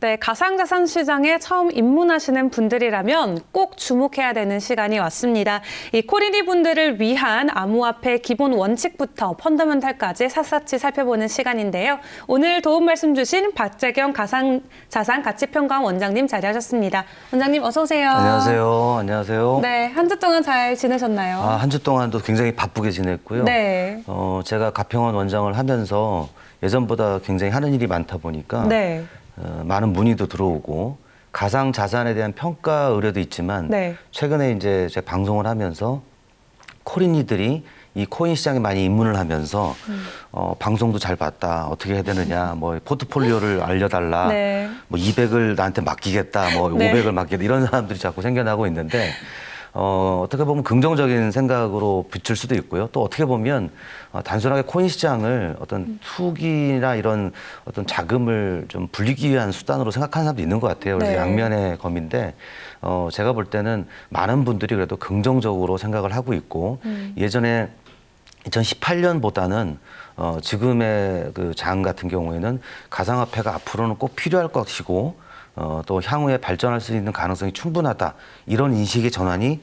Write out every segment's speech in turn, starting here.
네, 가상자산 시장에 처음 입문하시는 분들이라면 꼭 주목해야 되는 시간이 왔습니다. 이 코리니 분들을 위한 암호화폐 기본 원칙부터 펀더멘탈까지 샅샅이 살펴보는 시간인데요. 오늘 도움 말씀 주신 박재경 가상자산 가치평가원 원장님 자리하셨습니다. 원장님 어서 오세요. 안녕하세요. 안녕하세요. 네, 한 주 동안 잘 지내셨나요? 한 주 동안도 굉장히 바쁘게 지냈고요. 네. 제가 가평원 원장을 하면서 예전보다 굉장히 하는 일이 많다 보니까 네. 많은 문의도 들어오고 가상 자산에 대한 평가 의뢰도 있지만 네. 최근에 이제 제가 방송을 하면서 코리니들이 이 코인 시장에 많이 입문을 하면서 방송도 잘 봤다. 어떻게 해야 되느냐. 뭐 포트폴리오를 알려달라. 네. 뭐 200을 나한테 맡기겠다. 뭐 네. 500을 맡기겠다. 이런 사람들이 자꾸 생겨나고 있는데 어떻게 보면 긍정적인 생각으로 비출 수도 있고요. 또 어떻게 보면 단순하게 코인 시장을 어떤 투기나 이런 어떤 자금을 좀 불리기 위한 수단으로 생각하는 사람도 있는 것 같아요. 그래서 네. 양면의 검인데 제가 볼 때는 많은 분들이 그래도 긍정적으로 생각을 하고 있고 예전에 2018년보다는 지금의 그 장 같은 경우에는 가상화폐가 앞으로는 꼭 필요할 것이고 또 향후에 발전할 수 있는 가능성이 충분하다. 이런 인식의 전환이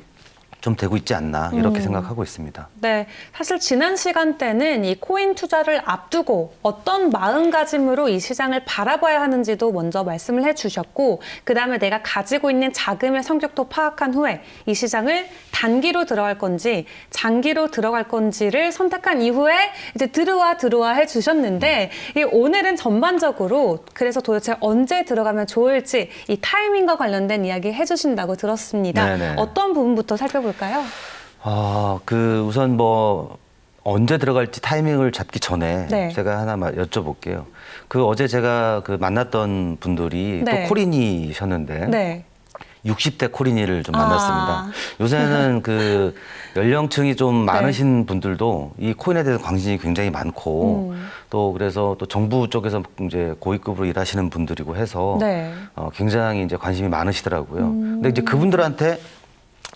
좀 되고 있지 않나 이렇게 생각하고 있습니다. 네, 사실 지난 시간 때는 이 코인 투자를 앞두고 어떤 마음가짐으로 이 시장을 바라봐야 하는지도 먼저 말씀을 해주셨고 그다음에 내가 가지고 있는 자금의 성격도 파악한 후에 이 시장을 단기로 들어갈 건지 장기로 들어갈 건지를 선택한 이후에 이제 들어와 해주셨는데 오늘은 전반적으로 그래서 도대체 언제 들어가면 좋을지 이 타이밍과 관련된 이야기 해주신다고 들었습니다. 네네. 어떤 부분부터 살펴볼까요? 우선 뭐 언제 들어갈지 타이밍을 잡기 전에 네. 제가 하나 여쭤볼게요. 어제 제가 만났던 분들이 네. 또 코리니셨는데 네. 60대 코리니를 좀 만났습니다. 요새는 연령층이 좀 많으신 분들도 이 코인에 대해서 관심이 굉장히 많고 또 그래서 또 정부 쪽에서 이제 고위급으로 일하시는 분들이고 해서 네. 굉장히 이제 관심이 많으시더라고요. 근데 이제 그분들한테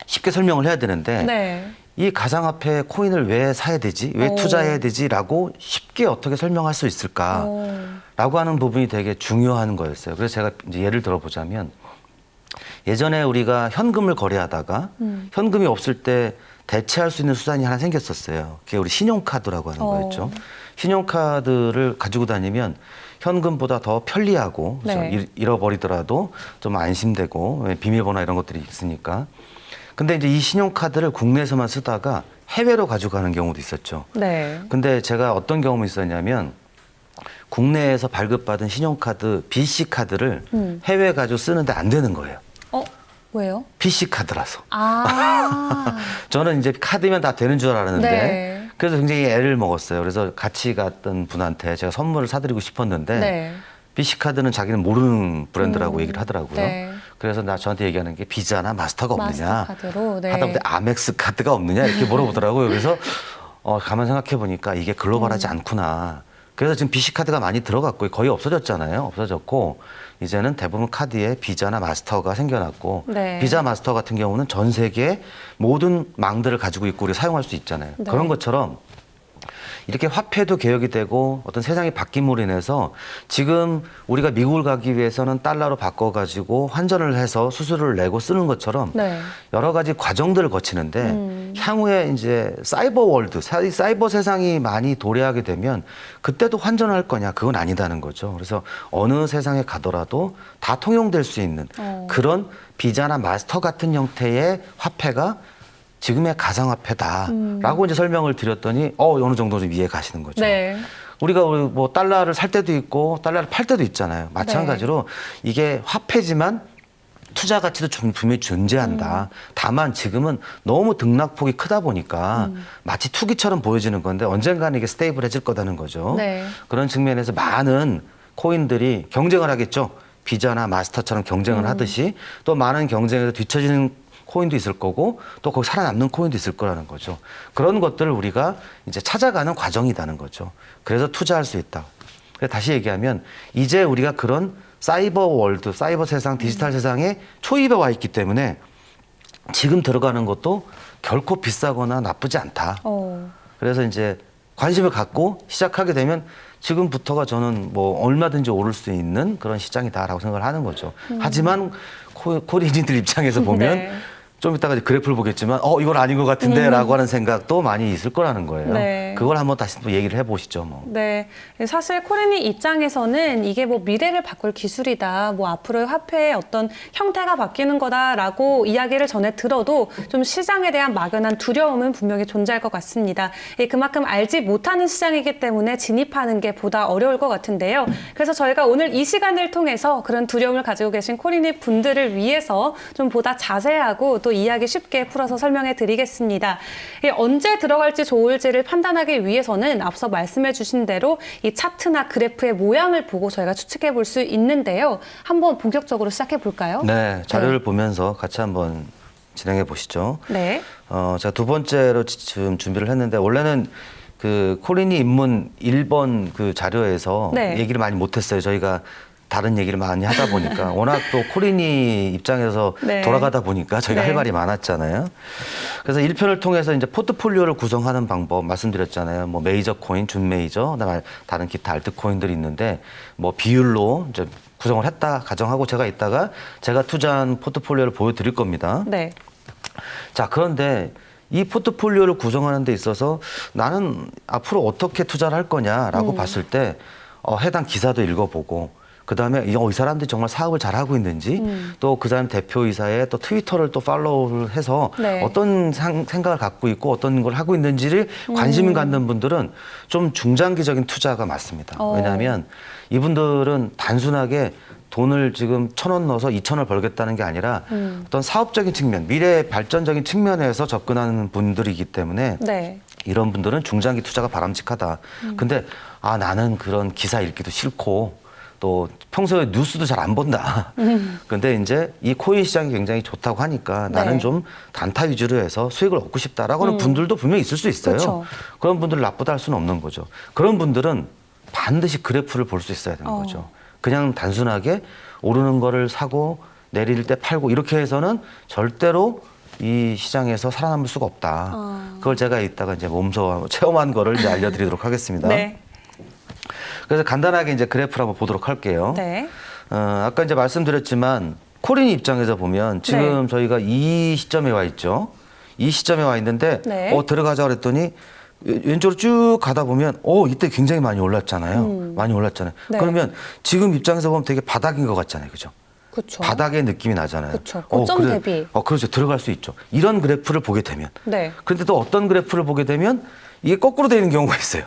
쉽게 설명을 해야 되는데 네. 이 가상화폐 코인을 왜 사야 되지? 왜 투자해야 되지?라고 쉽게 어떻게 설명할 수 있을까라고 하는 부분이 되게 중요한 거였어요. 그래서 제가 이제 예를 들어보자면 예전에 우리가 현금을 거래하다가 현금이 없을 때 대체할 수 있는 수단이 하나 생겼었어요. 그게 우리 신용카드라고 하는 거였죠. 신용카드를 가지고 다니면 현금보다 더 편리하고 네. 잃어버리더라도 좀 안심되고 비밀번호 이런 것들이 있으니까. 근데 이제 이 신용카드를 국내에서만 쓰다가 해외로 가져가는 경우도 있었죠. 네. 근데 제가 어떤 경험이 있었냐면 국내에서 발급받은 신용카드 BC카드를 해외에 가지고 쓰는데 안 되는 거예요. 왜요? BC카드라서. 저는 저는 이제 카드면 다 되는 줄 알았는데 네. 그래서 굉장히 애를 먹었어요. 그래서 같이 갔던 분한테 제가 선물을 사드리고 싶었는데 네. BC카드는 자기는 모르는 브랜드라고 얘기를 하더라고요. 네. 그래서 저한테 얘기하는 게 비자나 마스터가 없느냐. 마스터카드로. 네. 하다못해 아멕스 카드가 없느냐 이렇게 물어보더라고요. 그래서 가만 생각해 보니까 이게 글로벌하지 않구나. 그래서 지금 BC카드가 많이 들어갔고 거의 없어졌잖아요. 없어졌고 이제는 대부분 카드에 비자나 마스터가 생겨났고 네. 비자 마스터 같은 경우는 전 세계 모든 망들을 가지고 있고 우리가 사용할 수 있잖아요. 네. 그런 것처럼 이렇게 화폐도 개혁이 되고 어떤 세상이 바뀜으로 인해서 지금 우리가 미국을 가기 위해서는 달러로 바꿔가지고 환전을 해서 수수료를 내고 쓰는 것처럼 네. 여러 가지 과정들을 거치는데 향후에 이제 사이버 월드, 사이버 세상이 많이 도래하게 되면 그때도 환전할 거냐? 그건 아니다는 거죠. 그래서 어느 세상에 가더라도 다 통용될 수 있는 그런 비자나 마스터 같은 형태의 화폐가 지금의 가상화폐다라고 이제 설명을 드렸더니 어느 정도 좀 이해 가시는 거죠. 네. 우리가 뭐 달러를 살 때도 있고 달러를 팔 때도 있잖아요. 마찬가지로 이게 화폐지만 투자 가치도 분명히 존재한다. 다만 지금은 너무 등락폭이 크다 보니까 마치 투기처럼 보여지는 건데 언젠가는 이게 스테이블해질 거다는 거죠. 네. 그런 측면에서 많은 코인들이 경쟁을 하겠죠. 비자나 마스터처럼 경쟁을 하듯이 또 많은 경쟁에서 뒤처지는 코인도 있을 거고 또 거기 살아남는 코인도 있을 거라는 거죠. 그런 것들을 우리가 이제 찾아가는 과정이라는 거죠. 그래서 투자할 수 있다. 그래서 다시 얘기하면 이제 우리가 그런 사이버 월드, 사이버 세상, 디지털 세상에 초입에 와 있기 때문에 지금 들어가는 것도 결코 비싸거나 나쁘지 않다. 그래서 이제 관심을 갖고 시작하게 되면 지금부터가 저는 뭐 얼마든지 오를 수 있는 그런 시장이다라고 생각을 하는 거죠. 하지만 코리인들 입장에서 보면 네. 좀 이따가 그래프를 보겠지만 이건 아닌 것 같은데 라고 하는 생각도 많이 있을 거라는 거예요. 네. 그걸 한번 다시 또 얘기를 해보시죠. 뭐. 네, 사실 코리니 입장에서는 이게 뭐 미래를 바꿀 기술이다, 뭐 앞으로의 화폐의 어떤 형태가 바뀌는 거다라고 이야기를 전에 들어도 좀 시장에 대한 막연한 두려움은 분명히 존재할 것 같습니다. 그만큼 알지 못하는 시장이기 때문에 진입하는 게 보다 어려울 것 같은데요. 그래서 저희가 오늘 이 시간을 통해서 그런 두려움을 가지고 계신 코리니 분들을 위해서 좀 보다 자세하고 또 이야기 쉽게 풀어서 설명해 드리겠습니다. 언제 들어갈지 좋을지를 판단하기 위해서는 앞서 말씀해 주신 대로 이 차트나 그래프의 모양을 보고 저희가 추측해 볼 수 있는데요. 한번 본격적으로 시작해 볼까요? 네, 자료를 보면서 같이 한번 진행해 보시죠. 네. 제가 두 번째로 지금 준비를 했는데 원래는 그 코리니 입문 1번 그 자료에서 네. 얘기를 많이 못했어요. 저희가 다른 얘기를 많이 하다 보니까 워낙 또 코리니 입장에서 네. 돌아가다 보니까 저희가 네. 할 말이 많았잖아요. 그래서 1편을 통해서 이제 포트폴리오를 구성하는 방법 말씀드렸잖아요. 뭐 메이저 코인, 준 메이저, 그다음에 다른 기타 알트 코인들이 있는데 뭐 비율로 이제 구성을 했다 가정하고 제가 이따가 제가 투자한 포트폴리오를 보여드릴 겁니다. 네. 자, 그런데 이 포트폴리오를 구성하는 데 있어서 나는 앞으로 어떻게 투자를 할 거냐라고 봤을 때 해당 기사도 읽어보고 그다음에 이 사람들이 정말 사업을 잘하고 있는지 또 그 사람 대표이사의 또 트위터를 또 팔로우를 해서 네. 어떤 생각을 갖고 있고 어떤 걸 하고 있는지를 관심을 갖는 분들은 좀 중장기적인 투자가 맞습니다. 왜냐하면 이분들은 단순하게 돈을 지금 1,000원 넣어서 2,000원 벌겠다는 게 아니라 어떤 사업적인 측면, 미래 발전적인 측면에서 접근하는 분들이기 때문에 네. 이런 분들은 중장기 투자가 바람직하다. 근데 나는 그런 기사 읽기도 싫고 또 평소에 뉴스도 잘 안 본다. 근데 이제 이 코인 시장이 굉장히 좋다고 하니까 나는 네. 좀 단타 위주로 해서 수익을 얻고 싶다라고 하는 분들도 분명히 있을 수 있어요. 그렇죠. 그런 분들을 나쁘다 할 수는 없는 거죠. 그런 분들은 반드시 그래프를 볼 수 있어야 되는 거죠. 그냥 단순하게 오르는 거를 사고 내릴 때 팔고 이렇게 해서는 절대로 이 시장에서 살아남을 수가 없다. 그걸 제가 이따가 이제 몸소 체험한 거를 이제 알려드리도록 하겠습니다. 네. 그래서 간단하게 이제 그래프를 한번 보도록 할게요. 네. 아까 이제 말씀드렸지만 코린 입장에서 보면 지금 네. 저희가 이 시점에 와 있죠. 이 시점에 와 있는데 네. 들어가자 그랬더니 왼쪽으로 쭉 가다 보면 이때 굉장히 많이 올랐잖아요. 많이 올랐잖아요. 네. 그러면 지금 입장에서 보면 되게 바닥인 것 같잖아요. 그죠? 그렇죠. 바닥의 느낌이 나잖아요. 그쵸. 고점 대비. 그렇죠. 들어갈 수 있죠. 이런 그래프를 보게 되면. 네. 그런데 또 어떤 그래프를 보게 되면 이게 거꾸로 되는 경우가 있어요.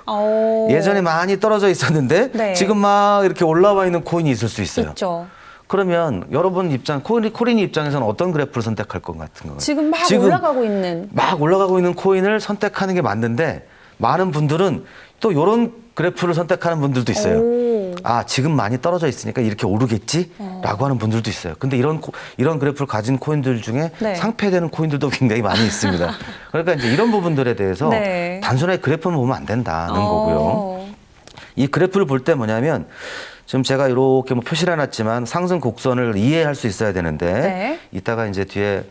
예전에 많이 떨어져 있었는데 네. 지금 막 이렇게 올라와 있는 코인이 있을 수 있어요. 있죠. 그러면 여러분 코린 입장에서는 어떤 그래프를 선택할 것 같은 거예요? 지금 막 올라가고 있는. 막 올라가고 있는 코인을 선택하는 게 맞는데 많은 분들은 또 이런 그래프를 선택하는 분들도 있어요. 지금 많이 떨어져 있으니까 이렇게 오르겠지라고 하는 분들도 있어요. 근데 이런 그래프를 가진 코인들 중에 네. 상폐되는 코인들도 굉장히 많이 있습니다. 그러니까 이제 이런 부분들에 대해서 네. 단순하게 그래프만 보면 안 된다는 거고요. 이 그래프를 볼 때 뭐냐면 지금 제가 이렇게 뭐 표시를 해놨지만 상승 곡선을 이해할 수 있어야 되는데 네. 이따가 이제 뒤에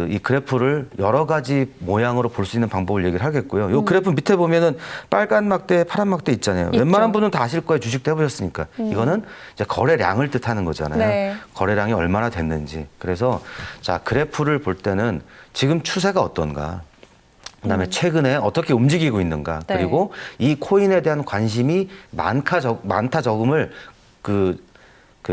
이 그래프를 여러 가지 모양으로 볼 수 있는 방법을 얘기를 하겠고요. 이 그래프 밑에 보면은 빨간 막대, 파란 막대 있잖아요. 있죠. 웬만한 분은 다 아실 거예요. 주식도 해보셨으니까. 이거는 이제 거래량을 뜻하는 거잖아요. 네. 거래량이 얼마나 됐는지. 그래서 자 그래프를 볼 때는 지금 추세가 어떤가. 그다음에 최근에 어떻게 움직이고 있는가. 네. 그리고 이 코인에 대한 관심이 많다 적음을 그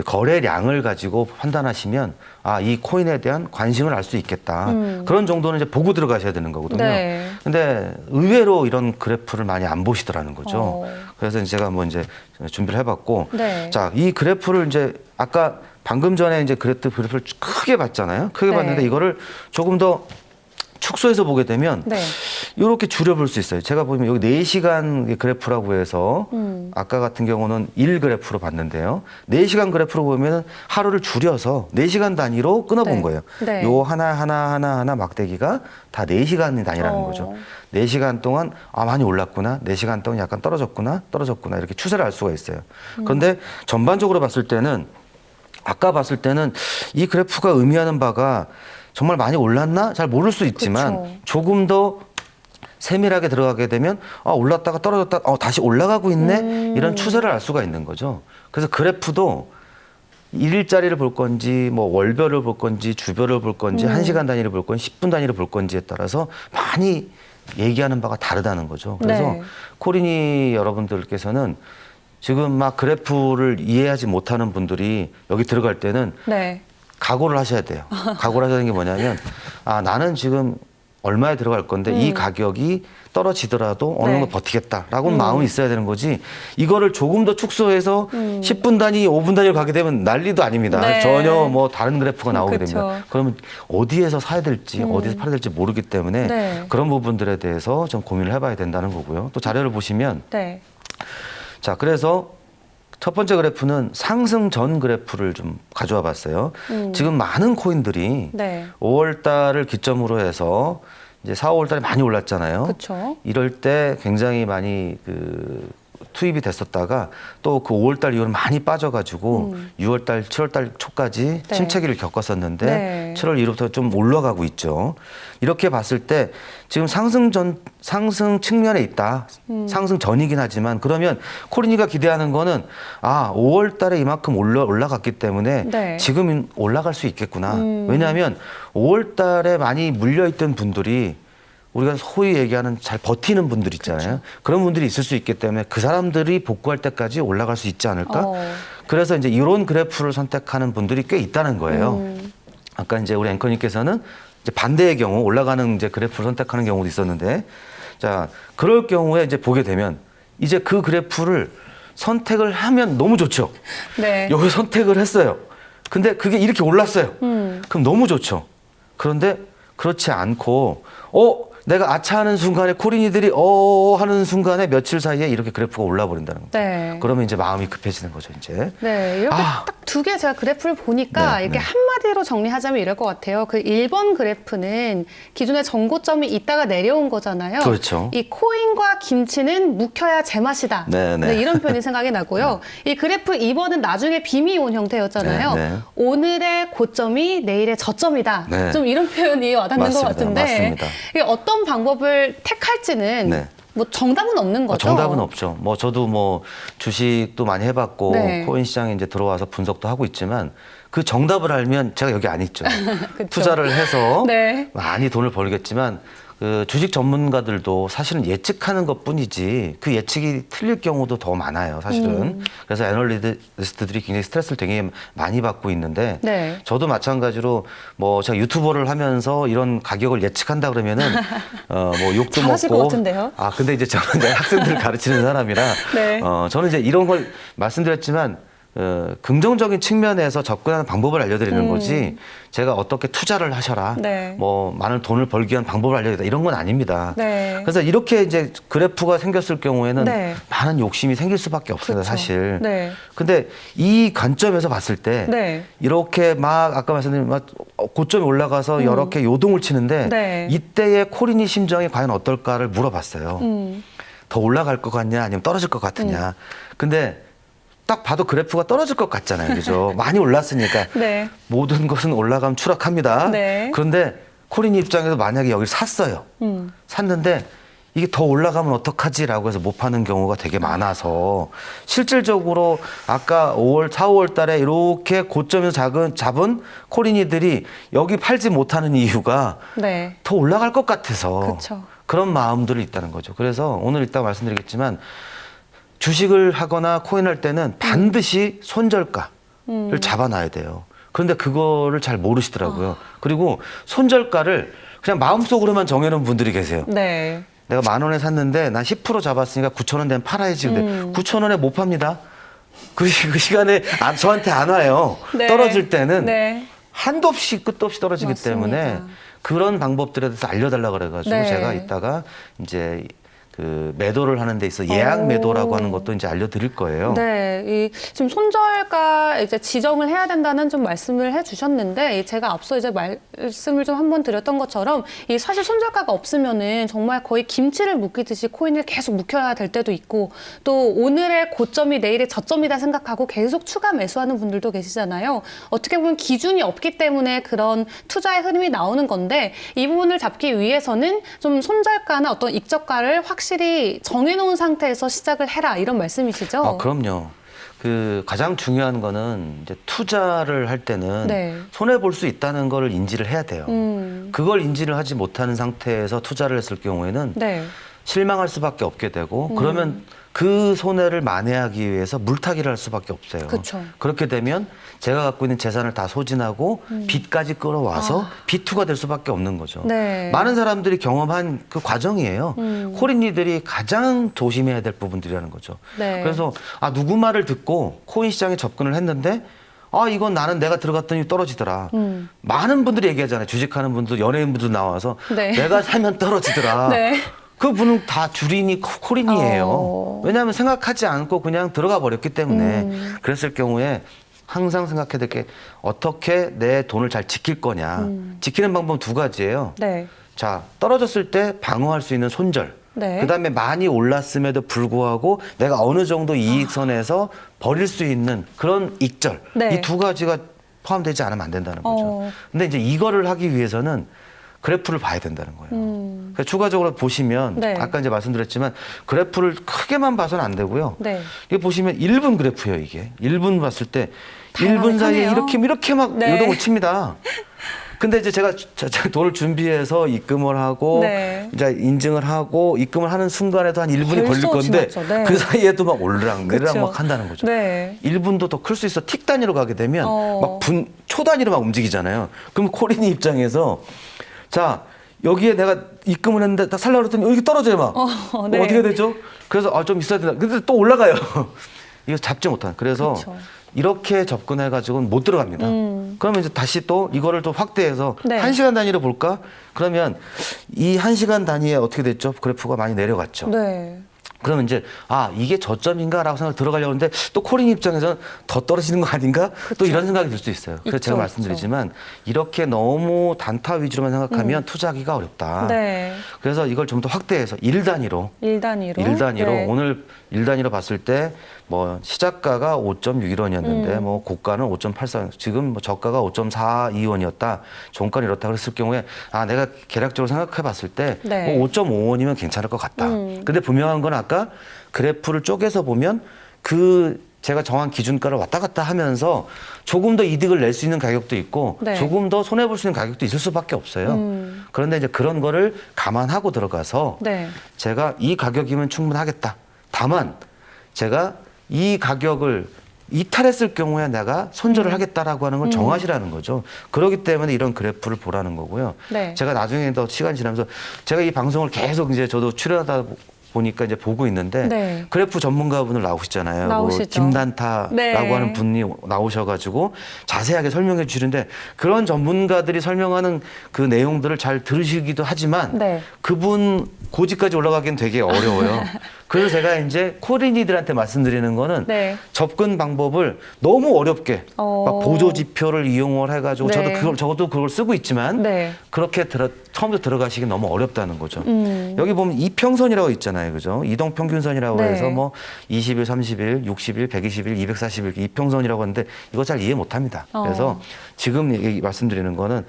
거래량을 가지고 판단하시면 이 코인에 대한 관심을 알 수 있겠다. 그런 정도는 이제 보고 들어가셔야 되는 거거든요. 네. 근데 의외로 이런 그래프를 많이 안 보시더라는 거죠. 그래서 제가 뭐 이제 준비를 해봤고, 네. 자, 이 그래프를 이제 아까 방금 전에 이제 그래프를 크게 봤잖아요. 크게 네. 봤는데 이거를 조금 더 축소해서 보게 되면 네. 이렇게 줄여볼 수 있어요. 제가 보면 여기 4시간 그래프라고 해서 아까 같은 경우는 1그래프로 봤는데요. 4시간 그래프로 보면 하루를 줄여서 4시간 단위로 끊어본 네. 거예요. 네. 요 하나 막대기가 다 4시간 단위라는 거죠. 4시간 동안 많이 올랐구나. 4시간 동안 약간 떨어졌구나. 이렇게 추세를 알 수가 있어요. 그런데 전반적으로 봤을 때는 아까 봤을 때는 이 그래프가 의미하는 바가 정말 많이 올랐나? 잘 모를 수 있지만 그쵸. 조금 더 세밀하게 들어가게 되면 올랐다가 떨어졌다 다시 올라가고 있네 이런 추세를 알 수가 있는 거죠. 그래서 그래프도 일일짜리를 볼 건지 뭐 월별을 볼 건지 주별을 볼 건지 1시간 단위를 볼 건지 10분 단위를 볼 건지에 따라서 많이 얘기하는 바가 다르다는 거죠. 그래서 네. 코린이 여러분들께서는 지금 막 그래프를 이해하지 못하는 분들이 여기 들어갈 때는 네. 각오를 하셔야 돼요. 각오를 하셔야 되는 게 뭐냐면 나는 지금 얼마에 들어갈 건데 이 가격이 떨어지더라도 어느 정도 네. 버티겠다라고는 마음이 있어야 되는 거지. 이거를 조금 더 축소해서 10분 단위, 5분 단위로 가게 되면 난리도 아닙니다. 네. 전혀 뭐 다른 그래프가 나오게 그쵸. 됩니다. 그러면 어디에서 사야 될지 어디서 팔아야 될지 모르기 때문에 네. 그런 부분들에 대해서 좀 고민을 해봐야 된다는 거고요. 또 자료를 보시면 네. 자, 그래서 첫 번째 그래프는 상승 전 그래프를 좀 가져와 봤어요. 지금 많은 코인들이 네. 5월 달을 기점으로 해서 이제 4, 5월 달에 많이 올랐잖아요. 그쵸. 이럴 때 굉장히 많이 투입이 됐었다가 또 그 5월 달 이후로 많이 빠져가지고 6월 달, 7월 달 초까지 네. 침체기를 겪었었는데 네. 7월 이후부터 좀 올라가고 있죠. 이렇게 봤을 때 지금 상승 측면에 있다. 상승 전이긴 하지만 그러면 코린이가 기대하는 거는 5월 달에 이만큼 올라갔기 때문에 네. 지금 올라갈 수 있겠구나. 왜냐하면 5월 달에 많이 물려있던 분들이 우리가 소위 얘기하는 잘 버티는 분들 있잖아요. 그런 분들이 있을 수 있기 때문에 그 사람들이 복구할 때까지 올라갈 수 있지 않을까? 그래서 이제 이런 그래프를 선택하는 분들이 꽤 있다는 거예요. 아까 이제 우리 앵커님께서는 이제 반대의 경우 올라가는 이제 그래프를 선택하는 경우도 있었는데, 자, 그럴 경우에 이제 보게 되면 이제 그 그래프를 선택을 하면 너무 좋죠. 네. 여기 선택을 했어요. 근데 그게 이렇게 올랐어요. 그럼 너무 좋죠. 그런데 그렇지 않고, 내가 아차하는 순간에 코린이들이 하는 순간에 며칠 사이에 이렇게 그래프가 올라버린다는 겁니다. 네. 그러면 이제 마음이 급해지는 거죠, 이제. 네, 이렇게 딱 두 개 제가 그래프를 보니까 네, 이렇게 네. 한마디로 정리하자면 이럴 것 같아요. 그 1번 그래프는 기존의 정고점이 있다가 내려온 거잖아요. 그렇죠. 이 코인과 김치는 묵혀야 제맛이다. 네, 네. 이런 표현이 생각이 나고요. 이 그래프 2번은 나중에 빔이 온 형태였잖아요. 네, 네. 오늘의 고점이 내일의 저점이다. 네. 좀 이런 표현이 와닿는 것 맞습니다. 같은데 맞습니다. 이게 어떤 방법을 택할지는 네. 뭐 정답은 없는 거죠. 정답은 없죠. 뭐 저도 뭐 주식도 많이 해봤고 네. 코인 시장에 이제 들어와서 분석도 하고 있지만 그 정답을 알면 제가 여기 안 있죠. 그쵸. 투자를 해서 네. 많이 돈을 벌겠지만 그 주식 전문가들도 사실은 예측하는 것뿐이지 그 예측이 틀릴 경우도 더 많아요, 사실은. 그래서 애널리스트들이 굉장히 스트레스를 되게 많이 받고 있는데 네. 저도 마찬가지로 뭐 제가 유튜버를 하면서 이런 가격을 예측한다 그러면은 뭐 욕도 잘하실 먹고 것 같은데요? 근데 이제 저는 이제 학생들을 가르치는 사람이라 네. 저는 이제 이런 걸 말씀드렸지만 긍정적인 측면에서 접근하는 방법을 알려드리는 거지 제가 어떻게 투자를 하셔라 네. 뭐 많은 돈을 벌기 위한 방법을 알려드리다 이런 건 아닙니다. 네. 그래서 이렇게 이제 그래프가 생겼을 경우에는 네. 많은 욕심이 생길 수밖에 없어요, 그쵸. 사실. 네. 근데 이 관점에서 봤을 때 네. 이렇게 막 아까 말씀드린 막 고점이 올라가서 이렇게 요동을 치는데 네. 이때의 코린이 심정이 과연 어떨까를 물어봤어요. 더 올라갈 것 같냐 아니면 떨어질 것 같으냐. 근데 딱 봐도 그래프가 떨어질 것 같잖아요. 그죠? 많이 올랐으니까 네. 모든 것은 올라가면 추락합니다. 네. 그런데 코린 입장에서 만약에 여기를 샀어요. 샀는데 이게 더 올라가면 어떡하지라고 해서 못 파는 경우가 되게 많아서 실질적으로 아까 4, 5월 달에 이렇게 고점에서 잡은 코린이들이 여기 팔지 못하는 이유가 네. 더 올라갈 것 같아서 그쵸. 그런 마음들이 있다는 거죠. 그래서 오늘 이따 말씀드리겠지만 주식을 하거나 코인 할 때는 반드시 손절가를 잡아놔야 돼요. 그런데 그거를 잘 모르시더라고요. 그리고 손절가를 그냥 마음속으로만 정해놓은 분들이 계세요. 네. 내가 10,000원에 샀는데 난 10% 잡았으니까 9,000원 되면 팔아야지. 근데 9,000원에 못 팝니다. 그 시간에 저한테 안 와요. 네. 떨어질 때는 네. 한도 없이 끝도 없이 떨어지기 맞습니다. 때문에 그런 방법들에 대해서 알려달라 그래가지고 네. 제가 이따가 이제 그 매도를 하는 데 있어 예약 매도라고 하는 것도 이제 알려드릴 거예요. 네, 지금 손절가 이제 지정을 해야 된다는 좀 말씀을 해주셨는데 제가 앞서 이제 말씀을 좀 한번 드렸던 것처럼 이 사실 손절가가 없으면은 정말 거의 김치를 묶이듯이 코인을 계속 묶여야 될 때도 있고 또 오늘의 고점이 내일의 저점이다 생각하고 계속 추가 매수하는 분들도 계시잖아요. 어떻게 보면 기준이 없기 때문에 그런 투자의 흐름이 나오는 건데 이 부분을 잡기 위해서는 좀 손절가나 어떤 익저가를 확실히 정해놓은 상태에서 시작을 해라 이런 말씀이시죠? 아, 그럼요. 그 가장 중요한 거는 이제 투자를 할 때는 네. 손해 볼 수 있다는 걸 인지를 해야 돼요. 그걸 인지를 하지 못하는 상태에서 투자를 했을 경우에는 네. 실망할 수밖에 없게 되고 그러면 그 손해를 만회하기 위해서 물타기를 할 수밖에 없어요. 그쵸. 그렇게 되면 제가 갖고 있는 재산을 다 소진하고 빚까지 끌어와서 비투가 될 수밖에 없는 거죠. 네. 많은 사람들이 경험한 그 과정이에요. 코린이들이 가장 조심해야 될 부분들이라는 거죠. 네. 그래서 누구 말을 듣고 코인 시장에 접근을 했는데 이건 나는 내가 들어갔더니 떨어지더라. 많은 분들이 얘기하잖아요. 주식하는 분들, 연예인분들 나와서 네. 내가 사면 떨어지더라. 네. 그분은 다 주린이 코린이에요. 왜냐하면 생각하지 않고 그냥 들어가 버렸기 때문에 그랬을 경우에 항상 생각해야 될 게 어떻게 내 돈을 잘 지킬 거냐. 지키는 방법은 두 가지예요. 네. 자, 떨어졌을 때 방어할 수 있는 손절. 네. 그다음에 많이 올랐음에도 불구하고 내가 어느 정도 이익선에서 버릴 수 있는 그런 익절. 네. 이 두 가지가 포함되지 않으면 안 된다는 거죠. 근데 이제 이거를 하기 위해서는 그래프를 봐야 된다는 거예요. 그러니까 추가적으로 보시면 네. 아까 이제 말씀드렸지만 그래프를 크게만 봐서는 안 되고요. 네. 이게 보시면 1분 그래프예요, 이게. 1분 봤을 때 다양하게 1분 사이에 하네요. 이렇게 막 네. 요동을 칩니다. 근데 이제 제가 돈을 준비해서 입금을 하고 네. 이제 인증을 하고 입금을 하는 순간에도 한 1분이 걸릴 벌써 건데 지났죠. 네. 그 사이에도 막 올르락 내리락 그쵸. 막 한다는 거죠. 네. 1분도 더 클 수 있어. 틱 단위로 가게 되면 막 초 단위로 막 움직이잖아요. 그럼 코린이 입장에서 자, 여기에 내가 입금을 했는데 딱 살려고 그랬더니 여기 떨어져요 막. 네. 어떻게 되죠? 그래서 좀 있어야 된다. 근데 또 올라가요. 이거 잡지 못하는. 그래서 그쵸. 이렇게 접근해가지고는 못 들어갑니다. 그러면 이제 다시 또 이거를 또 확대해서 네. 1시간 단위로 볼까? 그러면 이 1시간 단위에 어떻게 됐죠? 그래프가 많이 내려갔죠. 네. 그러면 이제 이게 저점인가라고 생각 들어가려고 하는데 또 코린 입장에서는 더 떨어지는 거 아닌가? 또 이런 생각이 들 수 있어요. 그래서 있죠, 제가 말씀드리지만 이렇게 너무 단타 위주로만 생각하면 투자하기가 어렵다. 네. 그래서 이걸 좀 더 확대해서 1단위로 1단위로. 1단위로 네. 오늘 1단위로 봤을 때 뭐 시작가가 5.61원이었는데 뭐 고가는 5.84원, 지금 뭐 저가가 5.42원이었다. 종가는 이렇다 그랬을 경우에 내가 계략적으로 생각해 봤을 때 네. 5.5원이면 괜찮을 것 같다. 근데 분명한 건 아까 그래프를 쪼개서 보면 제가 정한 기준가를 왔다 갔다 하면서 조금 더 이득을 낼 수 있는 가격도 있고 네. 조금 더 손해 볼 수 있는 가격도 있을 수밖에 없어요. 그런데 이제 그런 거를 감안하고 들어가서 네. 제가 이 가격이면 충분하겠다. 다만 제가 이 가격을 이탈했을 경우에 내가 손절을 하겠다라고 하는 걸 정하시라는 거죠. 그렇기 때문에 이런 그래프를 보라는 거고요. 네. 제가 나중에 더 시간 지나면서 제가 이 방송을 계속 이제 저도 출연하다 보니까 이제 보고 있는데 네. 그래프 전문가분들 나오시잖아요. 나오시죠. 김단타라고 네. 하는 분이 나오셔가지고 자세하게 설명해 주시는데 그런 전문가들이 설명하는 그 내용들을 잘 들으시기도 하지만 네. 그분 고지까지 올라가기는 되게 어려워요. 그래서 제가 이제 코린이들한테 말씀드리는 거는 네. 접근 방법을 너무 어렵게 막 보조 지표를 이용을 해가지고 네. 저도 그걸 쓰고 있지만 네. 그렇게 처음부터 들어가시기 너무 어렵다는 거죠. 여기 보면 이평선이라고 있잖아요. 그죠? 이동평균선이라고 네. 해서 뭐 20일, 30일, 60일, 120일, 240일 이평선이라고 하는데 이거 잘 이해 못 합니다. 그래서 지금 말씀드리는 거는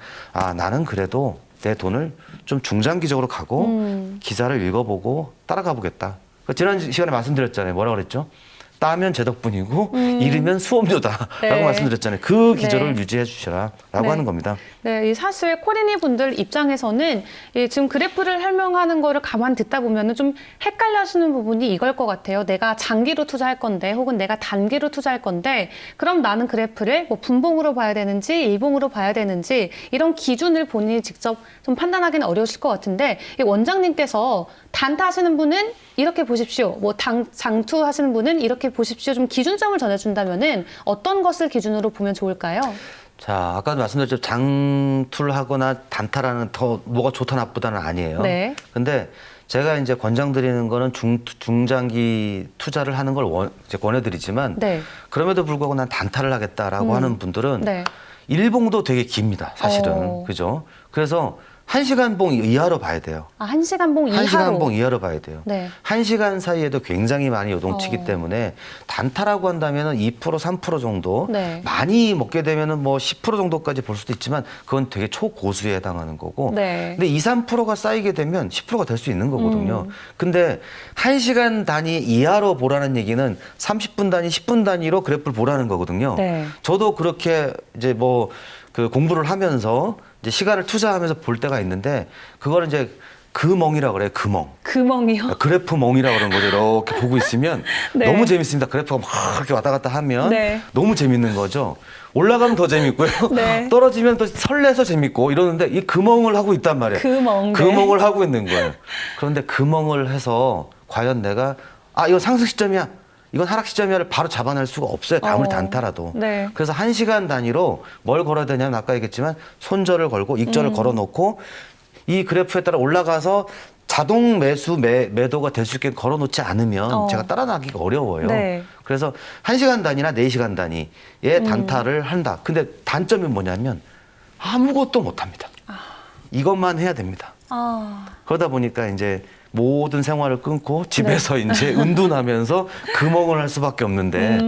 나는 그래도 내 돈을 좀 중장기적으로 가고 기사를 읽어보고 따라가 보겠다. 지난 시간에 말씀드렸잖아요. 뭐라고 그랬죠? 따면 제 덕분이고 잃으면 수업료다라고 네. 말씀드렸잖아요. 그 기조를 네. 유지해 주시라라고 네. 하는 겁니다. 네, 사실 코린이 분들 입장에서는 지금 그래프를 설명하는 거를 가만 듣다 보면은 좀 헷갈려 하시는 부분이 이걸 것 같아요. 내가 장기로 투자할 건데 혹은 내가 단기로 투자할 건데 그럼 나는 그래프를 뭐 분봉으로 봐야 되는지 일봉으로 봐야 되는지 이런 기준을 본인이 직접 좀 판단하기는 어려우실 것 같은데 이 원장님께서 단타 하시는 분은 이렇게 보십시오. 뭐 장투 하시는 분은 이렇게 보십시오. 좀 기준점을 전해준다면은 어떤 것을 기준으로 보면 좋을까요? 자, 아까도 말씀드렸죠. 장투하거나 단타라는 더 뭐가 좋다 나쁘다는 아니에요. 네. 근데 제가 이제 권장드리는 거는 중장기 투자를 하는 걸 이제 권해드리지만 네. 그럼에도 불구하고 난 단타를 하겠다라고 하는 분들은 네. 일봉도 되게 깁니다. 사실은. 그죠? 그래서 1시간 봉 이하로 봐야 돼요. 아, 1시간 봉 이하로. 1시간 봉 이하로 봐야 돼요. 네. 1시간 사이에도 굉장히 많이 요동치기 때문에 단타라고 한다면 2%, 3% 정도 네. 많이 먹게 되면 뭐 10% 정도까지 볼 수도 있지만 그건 되게 초고수에 해당하는 거고 네. 근데 2, 3%가 쌓이게 되면 10%가 될 수 있는 거거든요. 근데 1시간 단위 이하로 보라는 얘기는 30분 단위, 10분 단위로 그래프를 보라는 거거든요. 네. 저도 그렇게 이제 뭐 그 공부를 하면서 이제 시간을 투자하면서 볼 때가 있는데 그거를 이제 금멍이라고 그래요. 금멍. 금멍이요? 그래프 멍이라고 그러는 거죠. 이렇게 보고 있으면 네. 너무 재밌습니다. 그래프가 막 이렇게 왔다 갔다 하면 네. 너무 재밌는 거죠. 올라가면 더 재밌고요. 네. 떨어지면 또 설레서 재밌고 이러는데 이 금멍을 하고 있단 말이에요. 금멍. 네. 금멍을 하고 있는 거예요. 그런데 금멍을 해서 과연 내가 이건 상승 시점이야. 이건 하락 시점이야를 바로 잡아낼 수가 없어요. 아무리 단타라도. 네. 그래서 1시간 단위로 뭘 걸어야 되냐면 아까 얘기했지만 손절을 걸고 익절을 걸어놓고 이 그래프에 따라 올라가서 자동 매수 매도가 될 수 있게 걸어놓지 않으면 제가 따라 나기가 어려워요. 네. 그래서 1시간 단위나 4시간 단위의 단타를 한다. 근데 단점이 뭐냐면 아무것도 못합니다. 이것만 해야 됩니다. 아. 그러다 보니까 이제 모든 생활을 끊고 집에서 이제 은둔하면서 금멍을 할 수밖에 없는데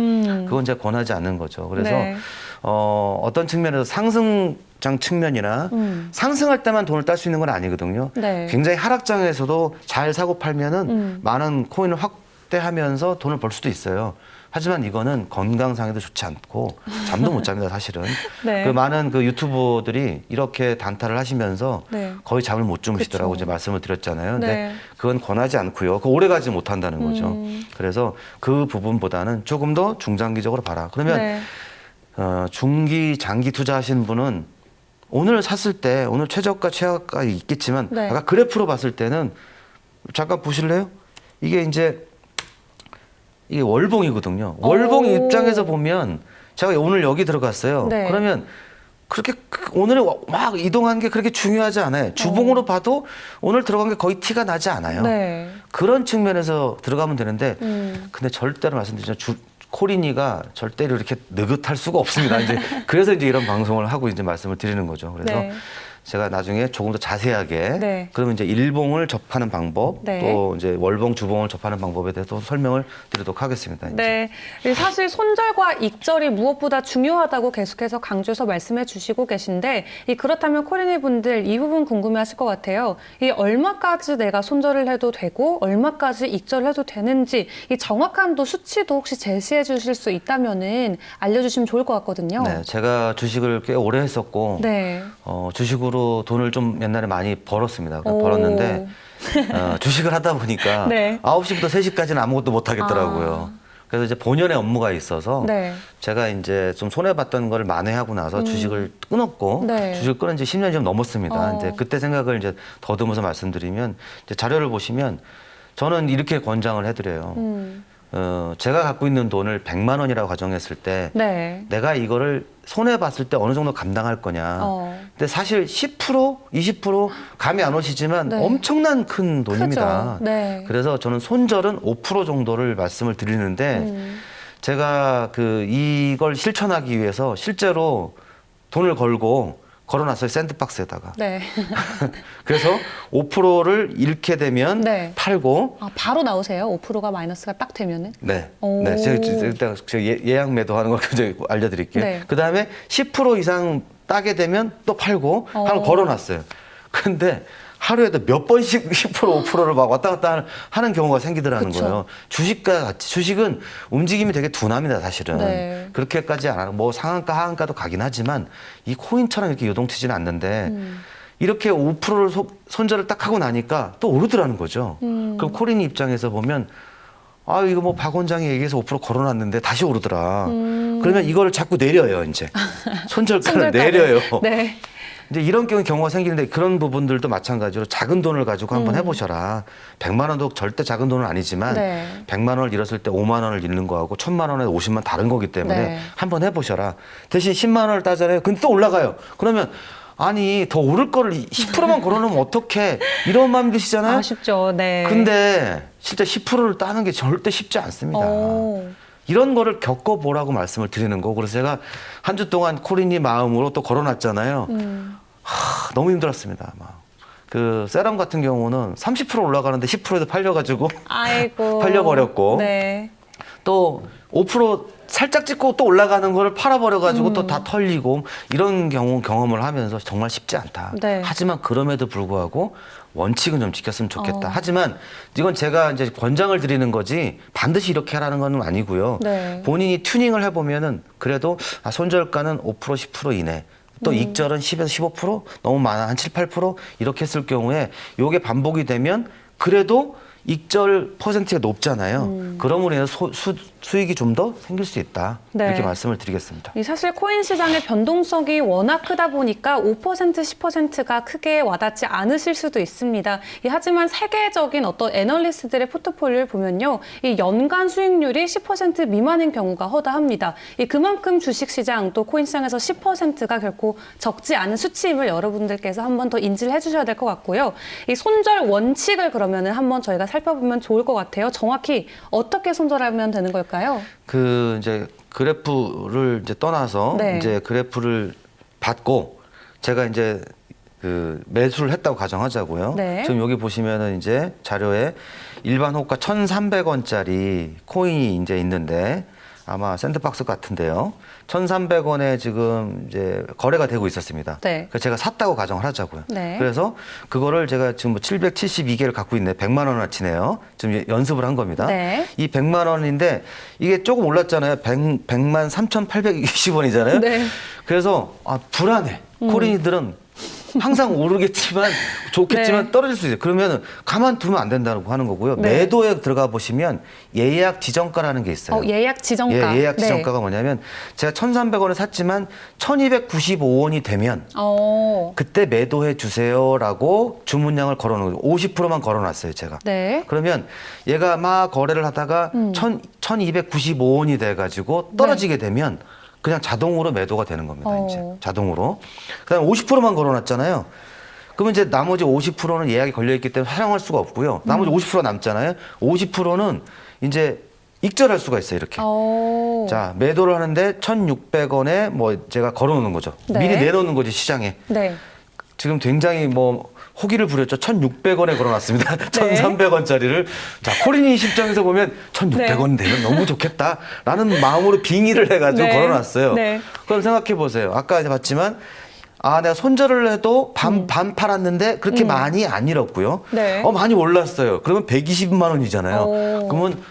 그건 제가 권하지 않는 거죠. 그래서 네. 어떤 측면에서 상승장 측면이나 상승할 때만 돈을 딸 수 있는 건 아니거든요. 네. 굉장히 하락장에서도 잘 사고 팔면은 많은 코인을 확대하면서 돈을 벌 수도 있어요. 하지만 이거는 건강상에도 좋지 않고 잠도 못 잡니다, 사실은. 네. 그 많은 그 유튜버들이 이렇게 단타를 하시면서 네. 거의 잠을 못 주무시더라고 그쵸. 이제 말씀을 드렸잖아요. 근데 네. 그건 권하지 않고요. 그 오래 가지 못한다는 거죠. 그래서 그 부분보다는 조금 더 중장기적으로 봐라. 그러면 네. 중기, 장기 투자하시는 분은 오늘 샀을 때 오늘 최저가, 최하가 있겠지만 네. 아까 그래프로 봤을 때는 잠깐 보실래요? 이게 이제 이게 월봉이거든요. 월봉 입장에서 보면 제가 오늘 여기 들어갔어요. 네. 그러면 그렇게 오늘 막 이동한 게 그렇게 중요하지 않아요. 주봉으로 봐도 오늘 들어간 게 거의 티가 나지 않아요. 네. 그런 측면에서 들어가면 되는데 근데 절대로 말씀드리죠. 코린이가 절대로 이렇게 느긋할 수가 없습니다. 이제 그래서 이제 이런 방송을 하고 이제 말씀을 드리는 거죠. 그래서 네. 제가 나중에 조금 더 자세하게 네. 그러면 이제 일봉을 접하는 방법 네. 또 이제 월봉, 주봉을 접하는 방법에 대해서 설명을 드리도록 하겠습니다. 이제. 네. 사실 손절과 익절이 무엇보다 중요하다고 계속해서 강조해서 말씀해 주시고 계신데 그렇다면 코리니 분들 이 부분 궁금해하실 것 같아요. 이 얼마까지 내가 손절을 해도 되고 얼마까지 익절을 해도 되는지 이 정확한 또 수치도 혹시 제시해 주실 수 있다면은 알려주시면 좋을 것 같거든요. 네, 제가 주식을 꽤 오래 했었고 네. 주식으로 돈을 좀 옛날에 많이 벌었습니다. 오. 벌었는데 주식을 하다 보니까 네. 9시부터 3시까지는 아무것도 못 하겠더라고요. 그래서 이제 본연의 업무가 있어서 네. 제가 이제 좀 손해봤던 걸 만회하고 나서 주식을 끊었고 네. 주식을 끊은 지 10년이 좀 넘었습니다. 이제 그때 생각을 이제 더듬어서 말씀드리면 이제 자료를 보시면 저는 이렇게 권장을 해드려요. 제가 갖고 있는 돈을 100만 원이라고 가정했을 때 네. 내가 이거를 손해봤을 때 어느 정도 감당할 거냐. 근데 사실 10%, 20% 감이 안 오시지만 네. 엄청난 큰 돈입니다. 크죠. 네. 그래서 저는 손절은 5% 정도를 말씀을 드리는데 제가 이걸 실천하기 위해서 실제로 돈을 걸어놨어요. 샌드박스에다가. 네. 그래서 5%를 잃게 되면 네. 팔고 바로 나오세요? 5%가 마이너스가 딱 되면은? 네. 오. 네. 제가 예약 매도하는 걸 이제 알려드릴게요. 네. 그 다음에 10% 이상 따게 되면 또 팔고 하나 걸어놨어요. 근데 하루에도 몇 번씩 10%, 5%를 막 왔다 갔다 하는 경우가 생기더라는 그쵸. 거예요. 주식과 같이. 주식은 움직임이 되게 둔합니다, 사실은. 네. 그렇게까지 안 하고, 뭐 상한가, 하한가도 가긴 하지만 이 코인처럼 이렇게 요동치지는 않는데 이렇게 5%를 손절을 딱 하고 나니까 또 오르더라는 거죠. 그럼 코린 입장에서 보면 이거 뭐 박 원장이 얘기해서 5% 걸어놨는데 다시 오르더라. 그러면 이거를 자꾸 내려요, 이제. 손절가를 손절가를. 내려요. 네. 이제 이런 경우가 생기는데 그런 부분들도 마찬가지로 작은 돈을 가지고 한번 해보셔라. 100만 원도 절대 작은 돈은 아니지만 네. 100만 원을 잃었을 때 5만 원을 잃는 거하고 1000만 원에 50만 다른 거기 때문에 네. 한번 해보셔라. 대신 10만 원을 따잖아요. 근데 또 올라가요. 그러면 아니 더 오를 거를 10%만 걸어놓으면 어떡해. 이런 마음 드시잖아요. 아쉽죠. 네. 근데 실제 10%를 따는 게 절대 쉽지 않습니다. 오. 이런 거를 겪어보라고 말씀을 드리는 거고 그래서 제가 한 주 동안 코린이 마음으로 또 걸어놨잖아요. 너무 힘들었습니다. 막. 그 세럼 같은 경우는 30% 올라가는데 10%에서 팔려가지고 아이고. 팔려버렸고 네. 또 5% 살짝 찍고 또 올라가는 거를 팔아버려가지고 또 다 털리고 이런 경험을 하면서 정말 쉽지 않다. 네. 하지만 그럼에도 불구하고 원칙은 좀 지켰으면 좋겠다. 하지만 이건 제가 이제 권장을 드리는 거지 반드시 이렇게 하라는 건 아니고요. 네. 본인이 튜닝을 해보면은 그래도 손절가는 5% 10% 이내. 또 익절은 10에서 15% 너무 많아 한 7, 8% 이렇게 했을 경우에 요게 반복이 되면 그래도 익절 퍼센트가 높잖아요. 그럼으로 인해서 수익이 좀 더 생길 수 있다. 네. 이렇게 말씀을 드리겠습니다. 이 사실 코인 시장의 변동성이 워낙 크다 보니까 5%, 10%가 크게 와닿지 않으실 수도 있습니다. 하지만 세계적인 어떤 애널리스트들의 포트폴리오를 보면요. 이 연간 수익률이 10% 미만인 경우가 허다합니다. 그만큼 주식시장 또 코인 시장에서 10%가 결코 적지 않은 수치임을 여러분들께서 한 번 더 인지를 해주셔야 될 것 같고요. 이 손절 원칙을 그러면은 한번 저희가 살펴보면 좋을 것 같아요. 정확히 어떻게 손절하면 되는 걸까요? 그 이제 그래프를 이제 떠나서 네. 이제 그래프를 받고 제가 이제 그 매수를 했다고 가정하자고요. 네. 지금 여기 보시면은 이제 자료에 일반 호가 1,300원짜리 코인이 이제 있는데 아마 샌드박스 같은데요. 1,300원에 지금 이제 거래가 되고 있었습니다. 네. 그래서 제가 샀다고 가정을 하자고요. 네. 그래서 그거를 제가 지금 뭐 772개를 갖고 있네. 100만 원어치네요. 지금 연습을 한 겁니다. 네. 이 100만 원인데 이게 조금 올랐잖아요. 100만 3,820원이잖아요. 네. 그래서 불안해. 코린이들은 항상 오르겠지만 좋겠지만 네. 떨어질 수 있어요. 그러면 가만두면 안 된다고 하는 거고요. 네. 매도에 들어가 보시면 예약 지정가라는 게 있어요. 예약 지정가. 예, 예약 네. 지정가가 뭐냐면 제가 1,300원에 샀지만 1,295원이 되면 그때 매도해 주세요라고 주문량을 걸어놓은 거죠. 50%만 걸어놨어요, 제가. 네. 그러면 얘가 막 거래를 하다가 1,295원이 돼가지고 떨어지게 되면 그냥 자동으로 매도가 되는 겁니다. 이제 자동으로. 그다음에 50%만 걸어놨잖아요. 그러면 이제 나머지 50%는 예약이 걸려있기 때문에 활용할 수가 없고요. 나머지 50% 남잖아요. 50%는 이제 익절할 수가 있어요. 이렇게. 자, 매도를 하는데 1,600원에 뭐 제가 걸어놓는 거죠. 네. 미리 내놓는 거죠, 시장에. 네. 지금 굉장히 뭐 호기를 부렸죠. 1,600원에 걸어놨습니다. 1,300원짜리를. 자, 코린이 입장에서 보면 1,600원 되면 너무 좋겠다라는 마음으로 빙의를 해가지고 네. 걸어놨어요. 네. 그럼 생각해 보세요. 아까 이제 봤지만 내가 손절을 해도 반 팔았는데 그렇게 많이 안 잃었고요. 네. 많이 올랐어요. 그러면 120만 원이잖아요. 그러면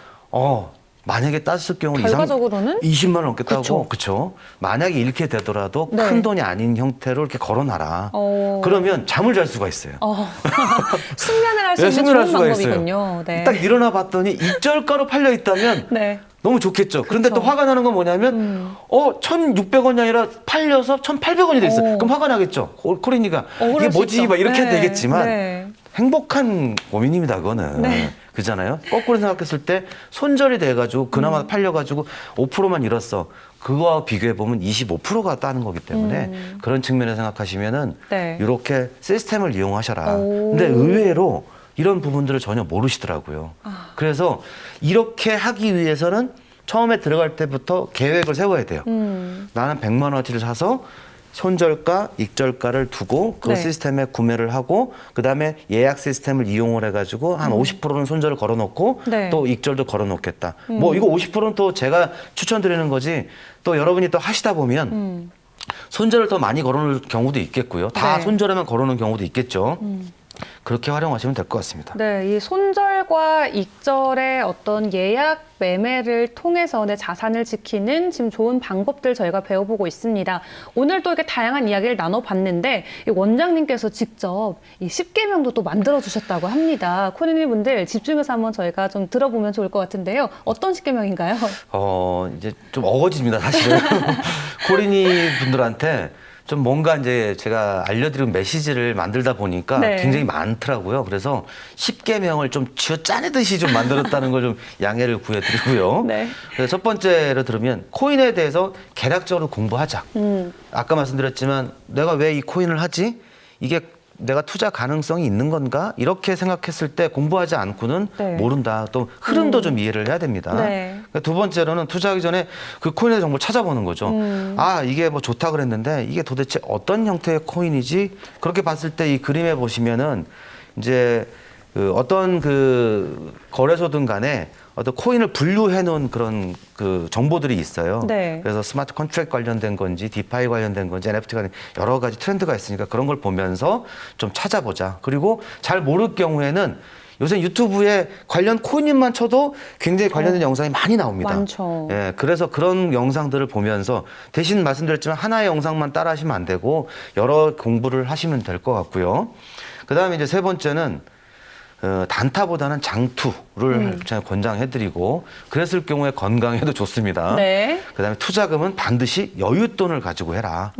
만약에 땄을 경우 결과적으로는 20만 원 넘겠다고. 그쵸. 그렇죠. 만약에 잃게 되더라도 네. 큰 돈이 아닌 형태로 이렇게 걸어놔라. 그러면 잠을 잘 수가 있어요. 숙면을 할 수 네, 있는 숙면할 좋은 수가 방법이군요. 네. 딱 일어나 봤더니 익절가로 팔려 있다면 네. 너무 좋겠죠. 그런데 또 화가 나는 건 뭐냐면 1,600원이 아니라 팔려서 1,800원이 돼 있어요. 그럼 화가 나겠죠. 코린이가 이게 뭐지? 막 이렇게 네. 되겠지만 네. 행복한 고민입니다. 그거는. 네. 그잖아요. 거꾸로 생각했을 때 손절이 돼가지고 그나마 팔려가지고 5%만 잃었어. 그거와 비교해보면 25%가 따는 거기 때문에 그런 측면에서 생각하시면은 네. 이렇게 시스템을 이용하셔라. 근데 의외로 이런 부분들을 전혀 모르시더라고요. 그래서 이렇게 하기 위해서는 처음에 들어갈 때부터 계획을 세워야 돼요. 나는 100만 원어치를 사서 손절가, 익절가를 두고 그 네. 시스템에 구매를 하고 그다음에 예약 시스템을 이용을 해가지고 한 50%는 손절을 걸어놓고 네. 또 익절도 걸어놓겠다. 뭐 이거 50%는 또 제가 추천드리는 거지 또 여러분이 또 하시다 보면 손절을 더 많이 걸어놓을 경우도 있겠고요. 다 네. 손절에만 걸어놓은 경우도 있겠죠. 그렇게 활용하시면 될 것 같습니다. 네, 이 손절과 익절의 어떤 예약 매매를 통해서 내 자산을 지키는 지금 좋은 방법들 저희가 배워보고 있습니다. 오늘도 이렇게 다양한 이야기를 나눠봤는데 이 원장님께서 직접 이 10계명도 또 만들어주셨다고 합니다. 코린이 분들 집중해서 한번 저희가 좀 들어보면 좋을 것 같은데요. 어떤 10계명인가요? 이제 좀 어거지입니다, 사실은. 코린이 분들한테 좀 뭔가 이제 제가 알려드리는 메시지를 만들다 보니까 네. 굉장히 많더라고요. 그래서 10계명을 좀 쥐어 짜내듯이 좀 만들었다는 걸 좀 양해를 구해드리고요. 네. 그래서 첫 번째로 들으면 코인에 대해서 개략적으로 공부하자. 아까 말씀드렸지만 내가 왜 이 코인을 하지? 이게 내가 투자 가능성이 있는 건가? 이렇게 생각했을 때 공부하지 않고는 네. 모른다. 또 흐름도 좀 이해를 해야 됩니다. 네. 그러니까 두 번째로는 투자하기 전에 그 코인의 정보를 찾아보는 거죠. 아, 이게 뭐 좋다 그랬는데 이게 도대체 어떤 형태의 코인이지? 그렇게 봤을 때 이 그림에 보시면은 이제 그 어떤 그 거래소든 간에 어떤 코인을 분류해 놓은 그런 그 정보들이 있어요. 네. 그래서 스마트 컨트랙트 관련된 건지 디파이 관련된 건지 NFT 관련 여러 가지 트렌드가 있으니까 그런 걸 보면서 좀 찾아보자. 그리고 잘 모를 경우에는 요새 유튜브에 관련 코인만 쳐도 굉장히 관련된 영상이 많이 나옵니다. 많죠. 예, 그래서 그런 영상들을 보면서 대신 말씀드렸지만 하나의 영상만 따라 하시면 안 되고 여러 공부를 하시면 될 것 같고요. 그다음에 이제 세 번째는 단타보다는 장투를 제가 권장해드리고 그랬을 경우에 건강에도 좋습니다. 네. 그다음에 투자금은 반드시 여윳돈을 가지고 해라.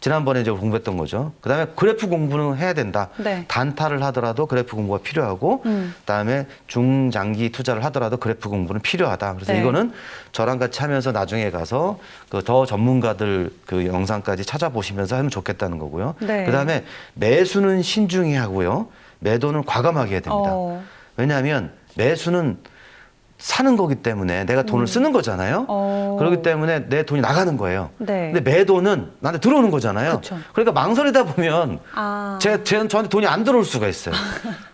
지난번에 이제 공부했던 거죠. 그다음에 그래프 공부는 해야 된다. 네. 단타를 하더라도 그래프 공부가 필요하고 그다음에 중장기 투자를 하더라도 그래프 공부는 필요하다. 그래서 네. 이거는 저랑 같이 하면서 나중에 가서 그 더 전문가들 그 영상까지 찾아보시면서 하면 좋겠다는 거고요. 네. 그다음에 매수는 신중히 하고요. 매도는 과감하게 해야 됩니다. 왜냐하면 매수는 사는 거기 때문에 내가 돈을 쓰는 거잖아요. 그렇기 때문에 내 돈이 나가는 거예요. 네. 근데 매도는 나한테 들어오는 거잖아요. 그쵸. 그러니까 망설이다 보면 아. 저한테 돈이 안 들어올 수가 있어요.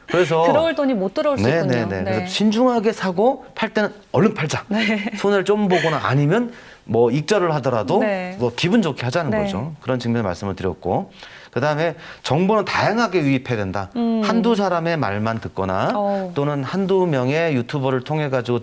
그래서 들어올 돈이 못 들어올 수 있군요. 네네네. 그래서 신중하게 사고 팔 때는 얼른 팔자. 네. 손해를 좀 보거나 아니면 뭐 익절을 하더라도 네. 뭐 기분 좋게 하자는 네. 거죠. 그런 측면에 말씀을 드렸고 그다음에 정보는 다양하게 유입해야 된다. 한두 사람의 말만 듣거나 또는 한두 명의 유튜버를 통해 가지고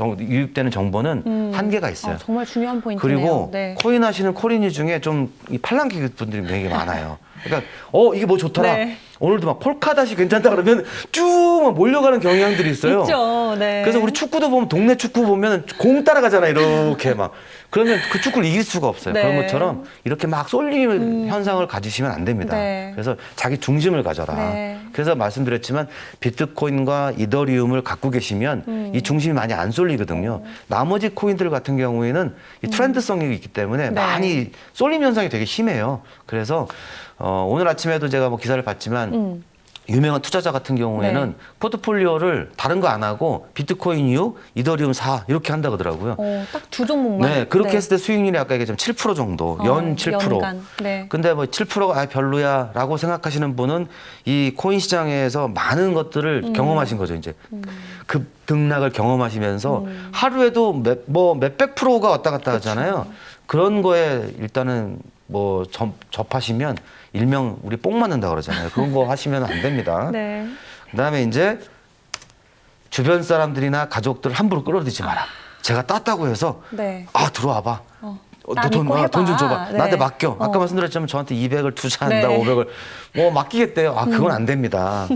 유입되는 정보는 한계가 있어요. 정말 중요한 포인트네요. 그리고 네. 코인 하시는 코린이 중에 좀 이 팔랑귀 분들이 되게 많아요. 그러니까 이게 뭐 좋더라. 네. 오늘도 막 폴카닷이 괜찮다 그러면 쭉 몰려가는 경향들이 있어요. 있죠. 네. 그래서 우리 축구도 보면 동네 축구 보면 공 따라가잖아 이렇게 막 그러면 그 축구를 이길 수가 없어요. 네. 그런 것처럼 이렇게 막 쏠림 현상을 가지시면 안 됩니다. 네. 그래서 자기 중심을 가져라. 네. 그래서 말씀드렸지만 비트코인과 이더리움을 갖고 계시면 이 중심이 많이 안 쏠리거든요. 나머지 코인들 같은 경우에는 이 트렌드성이 있기 때문에 네. 많이 쏠림 현상이 되게 심해요. 그래서 오늘 아침에도 제가 뭐 기사를 봤지만 유명한 투자자 같은 경우에는 네. 포트폴리오를 다른 거 안 하고 비트코인 이후 이더리움 사 이렇게 한다고 하더라고요. 딱 두 종목만. 네, 그렇게 했을 때 수익률이 아까 얘기했지만 7% 정도, 연 7%. 연간. 네. 근데 뭐 7%가 별로야라고 생각하시는 분은 이 코인 시장에서 많은 것들을 경험하신 거죠, 이제. 급등락을 경험하시면서 하루에도 몇백 프로가 왔다 갔다 하잖아요. 그런 거에 일단은 뭐 접하시면 일명 우리 뽕 맞는다 그러잖아요. 그런 거 하시면 안 됩니다. 네. 그다음에 이제 주변 사람들이나 가족들 함부로 끌어들이지 마라. 제가 땄다고 해서 네. 들어와봐. 나 믿고 해봐. 돈 좀 줘봐. 네. 나한테 맡겨. 아까 말씀드렸지만 저한테 200을 투자한다, 네. 500을 뭐 맡기겠대요. 그건 안 됩니다.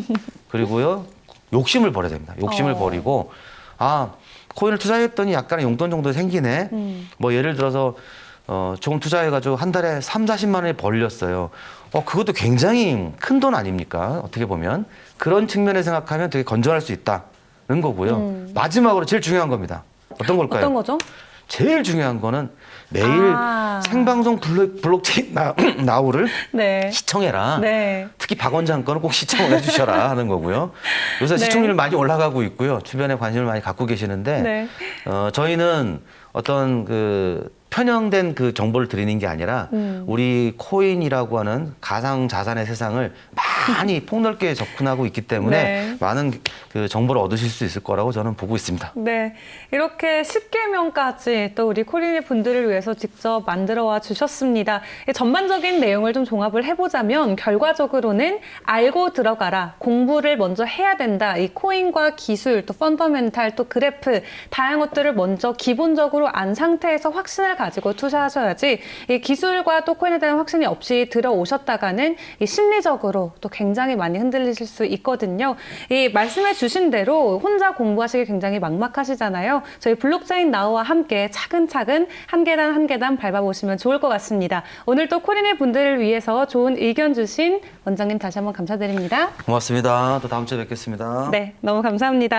그리고요 욕심을 버려야 됩니다. 욕심을 버리고 코인을 투자했더니 약간의 용돈 정도 생기네. 뭐 예를 들어서 조금 투자해가지고 한 달에 3, 40만 원이 벌렸어요. 그것도 굉장히 큰 돈 아닙니까? 어떻게 보면. 그런 측면에 생각하면 되게 건전할 수 있다는 거고요. 마지막으로 제일 중요한 겁니다. 어떤 걸까요? 어떤 거죠? 제일 중요한 거는 매일 생방송 블록체인 나우를 네. 시청해라. 네. 특히 박 원장 거는 꼭 시청을 해주셔라 하는 거고요. 요새 네. 시청률 많이 올라가고 있고요. 주변에 관심을 많이 갖고 계시는데 네. 저희는 어떤 편향된 그 정보를 드리는 게 아니라 우리 코인이라고 하는 가상 자산의 세상을 많이 폭넓게 접근하고 있기 때문에 네. 많은 그 정보를 얻으실 수 있을 거라고 저는 보고 있습니다. 네, 이렇게 10계명까지 또 우리 코린이 분들을 위해서 직접 만들어 와 주셨습니다. 전반적인 내용을 좀 종합을 해보자면 결과적으로는 알고 들어가라, 공부를 먼저 해야 된다. 이 코인과 기술, 또 펀더멘탈, 또 그래프 다양한 것들을 먼저 기본적으로 안 상태에서 확신을 가지고 투자하셔야지 이 기술과 또 코인에 대한 확신이 없이 들어오셨다가는 이 심리적으로 또 생각도 굉장히 많이 흔들리실 수 있거든요. 이 말씀해 주신 대로 혼자 공부하시기 굉장히 막막하시잖아요. 저희 블록체인 나우와 함께 차근차근 한 계단 한 계단 밟아보시면 좋을 것 같습니다. 오늘 또 코린의 분들을 위해서 좋은 의견 주신 원장님 다시 한번 감사드립니다. 고맙습니다. 또 다음 주에 뵙겠습니다. 네, 너무 감사합니다.